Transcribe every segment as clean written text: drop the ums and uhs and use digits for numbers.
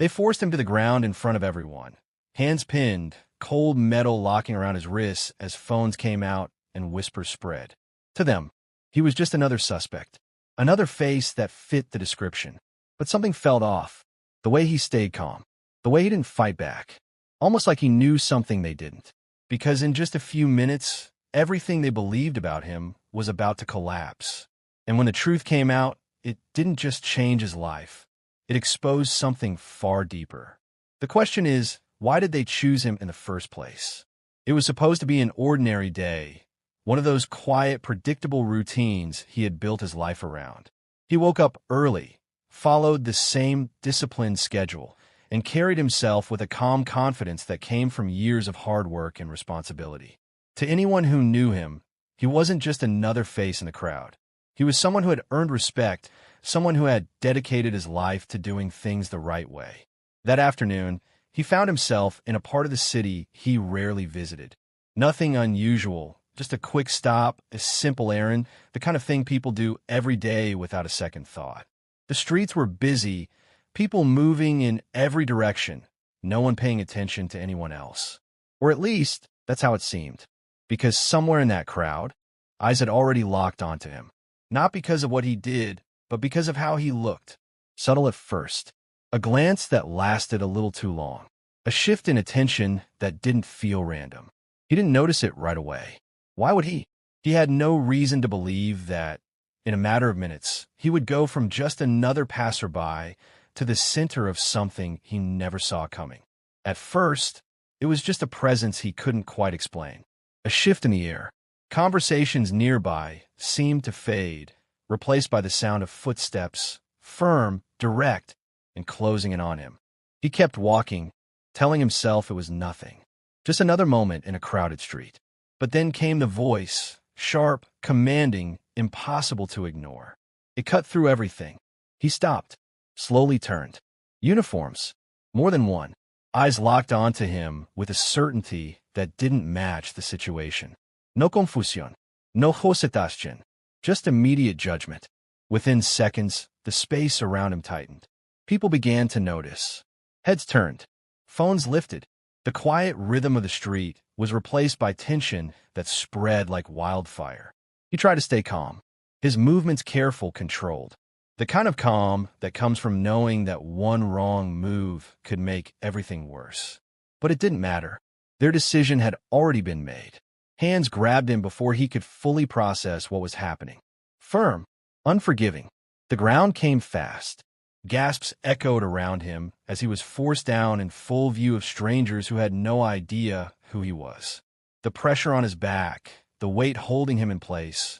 They forced him to the ground in front of everyone, hands pinned, cold metal locking around his wrists as phones came out and whispers spread. To them, he was just another suspect, another face that fit the description. But something felt off. The way he stayed calm, the way he didn't fight back, almost like he knew something they didn't. Because in just a few minutes, everything they believed about him was about to collapse. And when the truth came out, it didn't just change his life. It exposed something far deeper. The question is, why did they choose him in the first place? It was supposed to be an ordinary day, one of those quiet, predictable routines he had built his life around. He woke up early, followed the same disciplined schedule, and carried himself with a calm confidence that came from years of hard work and responsibility. To anyone who knew him, he wasn't just another face in the crowd. He was someone who had earned respect, someone who had dedicated his life to doing things the right way. That afternoon, he found himself in a part of the city he rarely visited. Nothing unusual, just a quick stop, a simple errand, the kind of thing people do every day without a second thought. The streets were busy, people moving in every direction, no one paying attention to anyone else. Or at least, that's how it seemed. Because somewhere in that crowd, eyes had already locked onto him. Not because of what he did, but because of how he looked. Subtle at first. A glance that lasted a little too long. A shift in attention that didn't feel random. He didn't notice it right away. Why would he? He had no reason to believe that, in a matter of minutes, he would go from just another passerby to the center of something he never saw coming. At first, it was just a presence he couldn't quite explain. A shift in the air. Conversations nearby seemed to fade, replaced by the sound of footsteps, firm, direct, and closing in on him. He kept walking, telling himself it was nothing. Just another moment in a crowded street. But then came the voice, sharp, commanding, impossible to ignore. It cut through everything. He stopped, slowly turned. Uniforms. More than one. Eyes locked onto him with a certainty that didn't match the situation. No confusión. No hesitación. Just immediate judgment. Within seconds, the space around him tightened. People began to notice. Heads turned. Phones lifted. The quiet rhythm of the street was replaced by tension that spread like wildfire. He tried to stay calm. His movements careful, controlled. The kind of calm that comes from knowing that one wrong move could make everything worse. But it didn't matter. Their decision had already been made. Hands grabbed him before he could fully process what was happening. Firm, unforgiving. The ground came fast. Gasps echoed around him as he was forced down in full view of strangers who had no idea who he was. The pressure on his back, the weight holding him in place,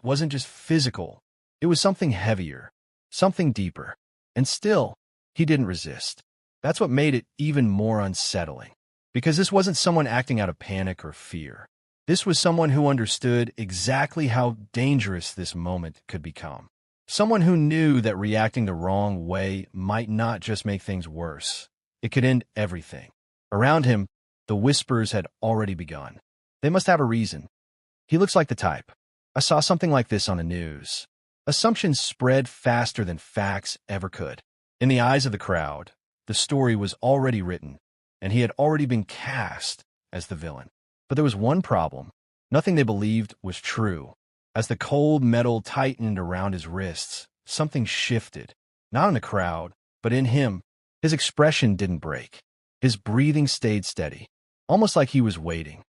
wasn't just physical. It was something heavier, something deeper. And still, he didn't resist. That's what made it even more unsettling. Because this wasn't someone acting out of panic or fear. This was someone who understood exactly how dangerous this moment could become. Someone who knew that reacting the wrong way might not just make things worse. It could end everything. Around him, the whispers had already begun. They must have a reason. He looks like the type. I saw something like this on the news. Assumptions spread faster than facts ever could. In the eyes of the crowd, the story was already written, and he had already been cast as the villain. But there was one problem. Nothing they believed was true. As the cold metal tightened around his wrists, something shifted. Not in the crowd, but in him. His expression didn't break. His breathing stayed steady, almost like he was waiting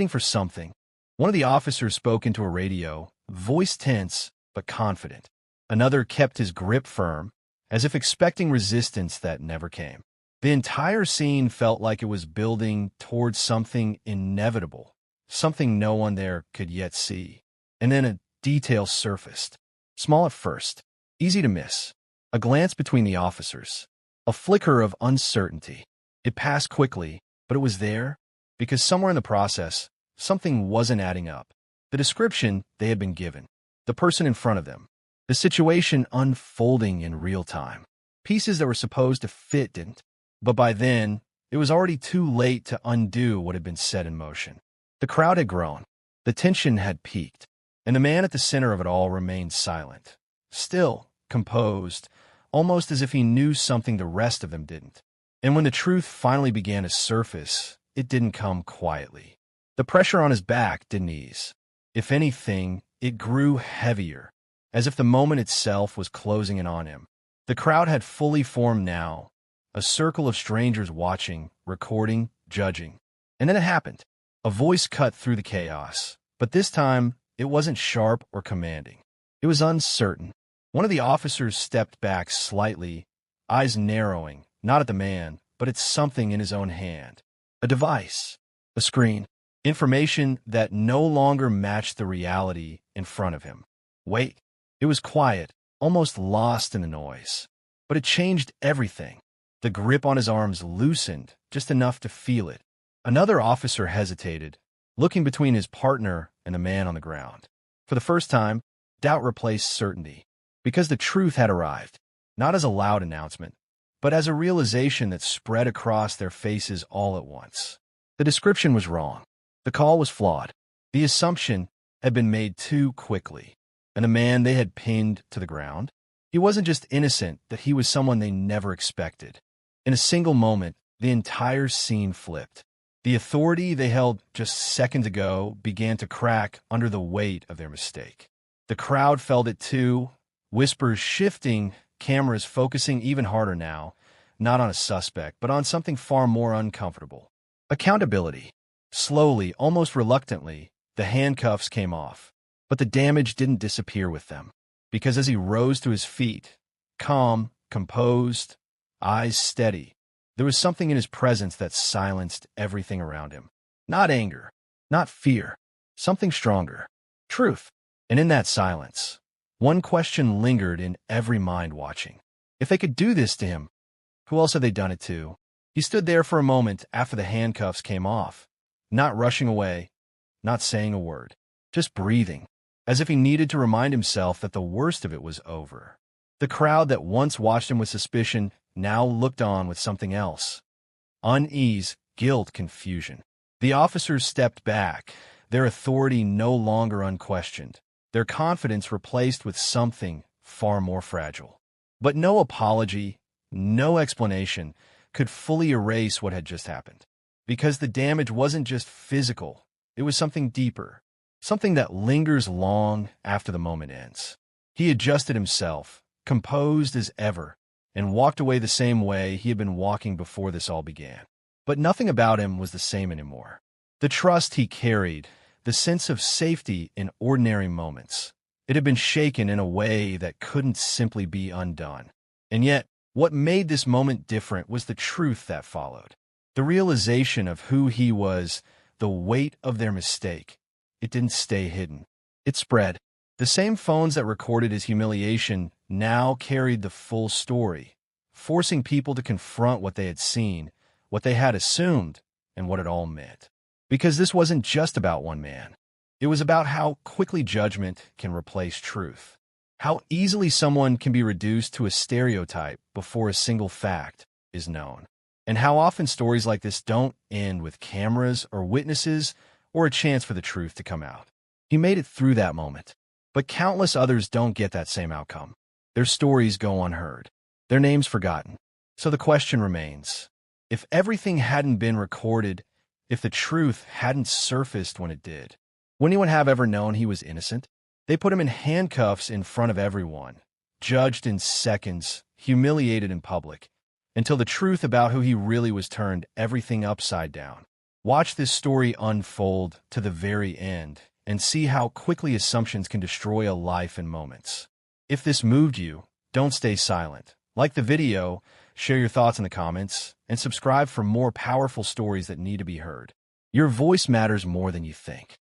for something. One of the officers spoke into a radio, voice tense but confident. Another kept his grip firm, as if expecting resistance that never came. The entire scene felt like it was building towards something inevitable, something no one there could yet see. And then a detail surfaced. Small at first, easy to miss. A glance between the officers. A flicker of uncertainty. It passed quickly, but it was there, because somewhere in the process, something wasn't adding up. The description they had been given. The person in front of them. The situation unfolding in real time. Pieces that were supposed to fit didn't. But by then, it was already too late to undo what had been set in motion. The crowd had grown. The tension had peaked. And the man at the center of it all remained silent. Still, composed, almost as if he knew something the rest of them didn't. And when the truth finally began to surface, it didn't come quietly. The pressure on his back didn't ease. If anything, it grew heavier, as if the moment itself was closing in on him. The crowd had fully formed now, a circle of strangers watching, recording, judging. And then it happened. A voice cut through the chaos, but this time it wasn't sharp or commanding. It was uncertain. One of the officers stepped back slightly, eyes narrowing, not at the man, but at something in his own hand. A device, a screen, information that no longer matched the reality in front of him. Wait. It was quiet, almost lost in the noise. But it changed everything. The grip on his arms loosened, just enough to feel it. Another officer hesitated, looking between his partner and the man on the ground. For the first time, doubt replaced certainty, because the truth had arrived, not as a loud announcement, but as a realization that spread across their faces all at once. The description was wrong. The call was flawed. The assumption had been made too quickly. And the man they had pinned to the ground, he wasn't just innocent, that he was someone they never expected. In a single moment, the entire scene flipped. The authority they held just seconds ago began to crack under the weight of their mistake. The crowd felt it too, whispers shifting, cameras focusing even harder now, not on a suspect, but on something far more uncomfortable. Accountability. Slowly, almost reluctantly, the handcuffs came off. But the damage didn't disappear with them, because as he rose to his feet, calm, composed, eyes steady, there was something in his presence that silenced everything around him. Not anger, not fear, something stronger. Truth. And in that silence, one question lingered in every mind watching. If they could do this to him, who else had they done it to? He stood there for a moment after the handcuffs came off, not rushing away, not saying a word, just breathing, as if he needed to remind himself that the worst of it was over. The crowd that once watched him with suspicion now looked on with something else. Unease, guilt, confusion. The officers stepped back, their authority no longer unquestioned, their confidence replaced with something far more fragile. But no apology, no explanation could fully erase what had just happened. Because the damage wasn't just physical, it was something deeper. Something that lingers long after the moment ends. He adjusted himself, composed as ever, and walked away the same way he had been walking before this all began. But nothing about him was the same anymore. The trust he carried, the sense of safety in ordinary moments, it had been shaken in a way that couldn't simply be undone. And yet, what made this moment different was the truth that followed. The realization of who he was, the weight of their mistake. It didn't stay hidden. It spread. The same phones that recorded his humiliation now carried the full story, forcing people to confront what they had seen, what they had assumed, and what it all meant. Because this wasn't just about one man. It was about how quickly judgment can replace truth, how easily someone can be reduced to a stereotype before a single fact is known, and how often stories like this don't end with cameras or witnesses or a chance for the truth to come out. He made it through that moment, but countless others don't get that same outcome. Their stories go unheard, their names forgotten. So the question remains, if everything hadn't been recorded, if the truth hadn't surfaced when it did, would anyone have ever known he was innocent? They put him in handcuffs in front of everyone, judged in seconds, humiliated in public, until the truth about who he really was turned everything upside down. Watch this story unfold to the very end and see how quickly assumptions can destroy a life in moments. If this moved you, don't stay silent. Like the video, share your thoughts in the comments, and subscribe for more powerful stories that need to be heard. Your voice matters more than you think.